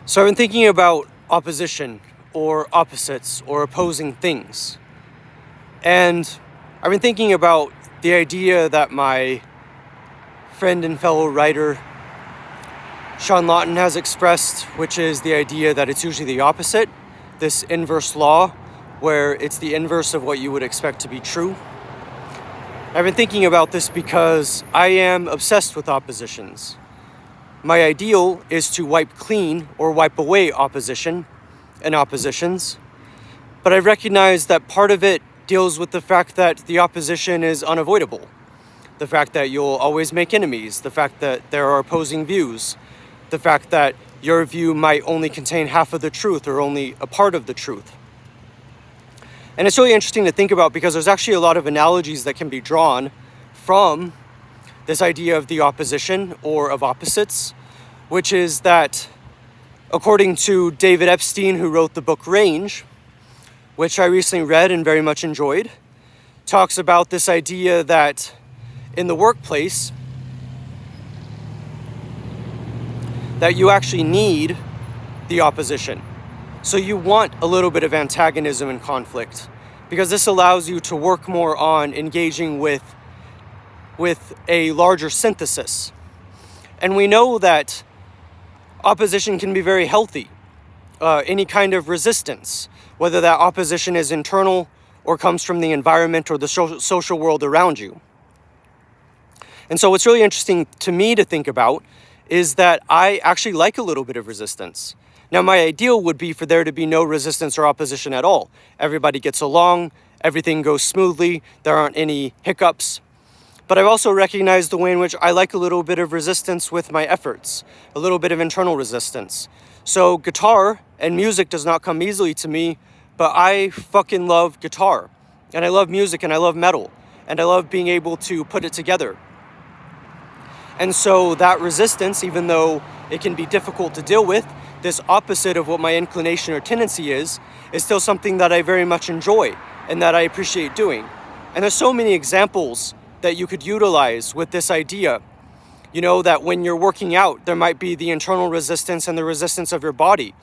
So I've been thinking about opposition or opposites or opposing things. And I've been thinking about the idea that my friend and fellow writer Sean Lawton has expressed, which is the idea that it's usually the opposite, this inverse law, where it's the inverse of what you would expect to be true. I've been thinking about this because I am obsessed with oppositions. My ideal is to wipe clean or wipe away opposition and oppositions, but I recognize that part of it deals with the fact that the opposition is unavoidable, the fact that you'll always make enemies, the fact that there are opposing views, the fact that your view might only contain half of the truth or only a part of the truth. And it's really interesting to think about because there's actually a lot of analogies that can be drawn from this idea of the opposition or of opposites, which is that according to David Epstein, who wrote the book Range, which I recently read and very much enjoyed, talks about this idea that in the workplace, that you actually need the opposition. So you want a little bit of antagonism and conflict because this allows you to work more on engaging with a larger synthesis. And we know that opposition can be very healthy. Any kind of resistance, whether that opposition is internal or comes from the environment or the social world around you. And so what's really interesting to me to think about is that I actually like a little bit of resistance. Now, my ideal would be for there to be no resistance or opposition at all. Everybody gets along, everything goes smoothly, there aren't any hiccups. But I've also recognized the way in which I like a little bit of resistance with my efforts, a little bit of internal resistance. So guitar and music does not come easily to me, but I fucking love guitar. And I love music and I love metal. And I love being able to put it together. And so that resistance, even though it can be difficult to deal with, this opposite of what my inclination or tendency is still something that I very much enjoy and that I appreciate doing. And there's so many examples that you could utilize with this idea. You know, that when you're working out, there might be the internal resistance and the resistance of your body.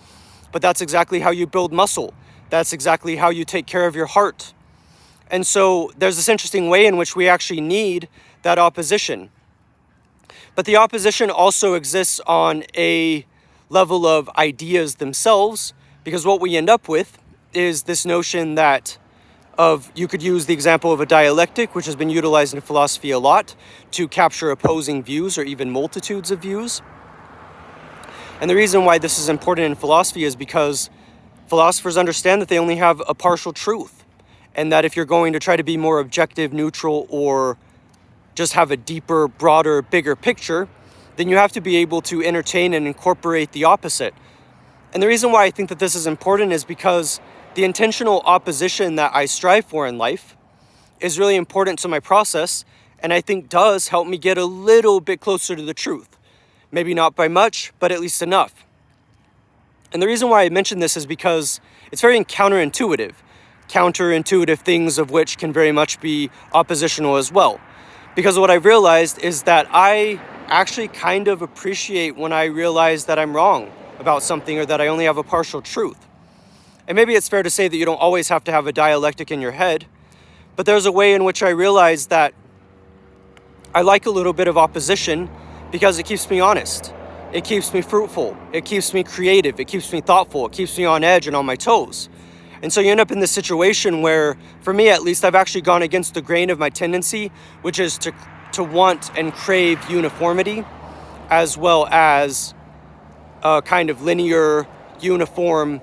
But that's exactly how you build muscle. That's exactly how you take care of your heart. And so there's this interesting way in which we actually need that opposition. But the opposition also exists on a level of ideas themselves, because what we end up with is this notion that you could use the example of a dialectic, which has been utilized in philosophy a lot to capture opposing views or even multitudes of views. And the reason why this is important in philosophy is because philosophers understand that they only have a partial truth, and that if you're going to try to be more objective, neutral, or just have a deeper, broader, bigger picture, then you have to be able to entertain and incorporate the opposite. And the reason why I think that this is important is because the intentional opposition that I strive for in life is really important to my process, and I think does help me get a little bit closer to the truth. Maybe not by much, but at least enough. And the reason why I mention this is because it's very counterintuitive. Counterintuitive things of which can very much be oppositional as well. Because what I've realized is that I actually kind of appreciate when I realize that I'm wrong about something or that I only have a partial truth. And maybe it's fair to say that you don't always have to have a dialectic in your head, but there's a way in which I realize that I like a little bit of opposition because it keeps me honest. It keeps me fruitful. It keeps me creative. It keeps me thoughtful. It keeps me on edge and on my toes. And so you end up in this situation where, for me at least, I've actually gone against the grain of my tendency, which is to want and crave uniformity, as well as a kind of linear, uniform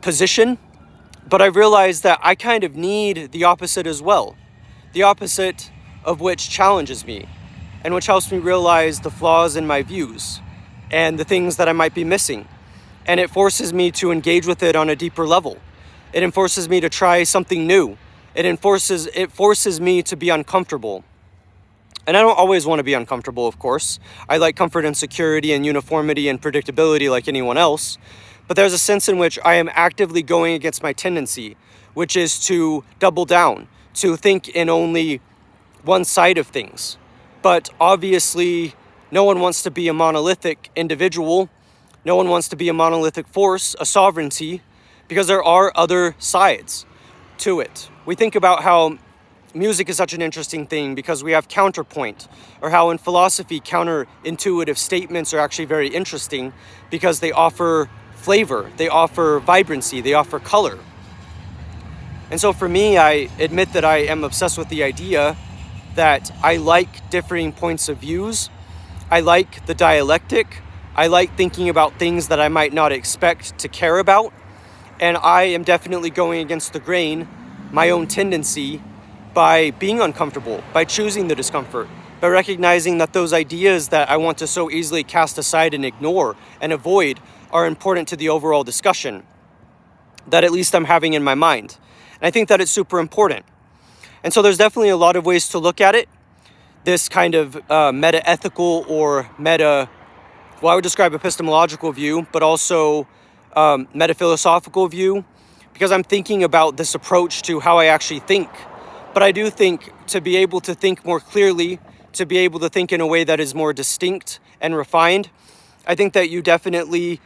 position. But I realized that I kind of need the opposite as well. The opposite of which challenges me, and which helps me realize the flaws in my views, and the things that I might be missing. And it forces me to engage with it on a deeper level. It forces me to try something new. It forces me to be uncomfortable. And I don't always want to be uncomfortable, of course. I like comfort and security and uniformity and predictability like anyone else. But there's a sense in which I am actively going against my tendency, which is to double down, to think in only one side of things. But obviously, no one wants to be a monolithic individual No one wants to be a monolithic force, a sovereignty, because there are other sides to it. We think about how music is such an interesting thing because we have counterpoint, or how in philosophy counterintuitive statements are actually very interesting because they offer flavor, they offer vibrancy, they offer color. And so for me, I admit that I am obsessed with the idea that I like differing points of views. I like the dialectic. I like thinking about things that I might not expect to care about. And I am definitely going against the grain, my own tendency, by being uncomfortable, by choosing the discomfort, by recognizing that those ideas that I want to so easily cast aside and ignore and avoid are important to the overall discussion that at least I'm having in my mind. And I think that it's super important. And so there's definitely a lot of ways to look at it. This kind of meta-ethical or I would describe epistemological view, but also meta-philosophical view, because I'm thinking about this approach to how I actually think. But I do think to be able to think more clearly, to be able to think in a way that is more distinct and refined, I think that you definitely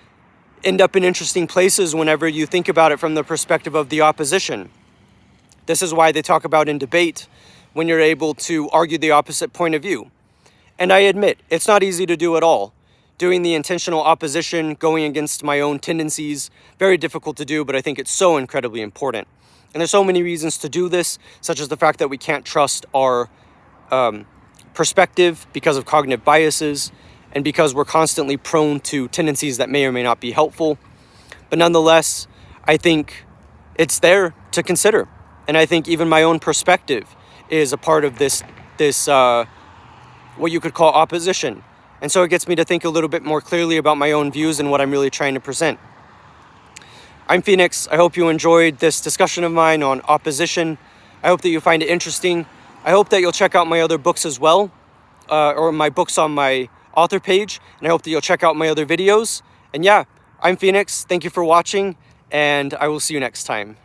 end up in interesting places whenever you think about it from the perspective of the opposition. This is why they talk about in debate when you're able to argue the opposite point of view. And I admit, it's not easy to do at all. Doing the intentional opposition, going against my own tendencies, very difficult to do, but I think it's so incredibly important. And there's so many reasons to do this, such as the fact that we can't trust our perspective because of cognitive biases, and because we're constantly prone to tendencies that may or may not be helpful. But nonetheless, I think it's there to consider. And I think even my own perspective is a part of this what you could call opposition. And so it gets me to think a little bit more clearly about my own views and what I'm really trying to present. I'm Phoenix. I hope you enjoyed this discussion of mine on opposition. I hope that you find it interesting. I hope that you'll check out my other books as well, or my books on my author page. And I hope that you'll check out my other videos. And yeah, I'm Phoenix. Thank you for watching, and I will see you next time.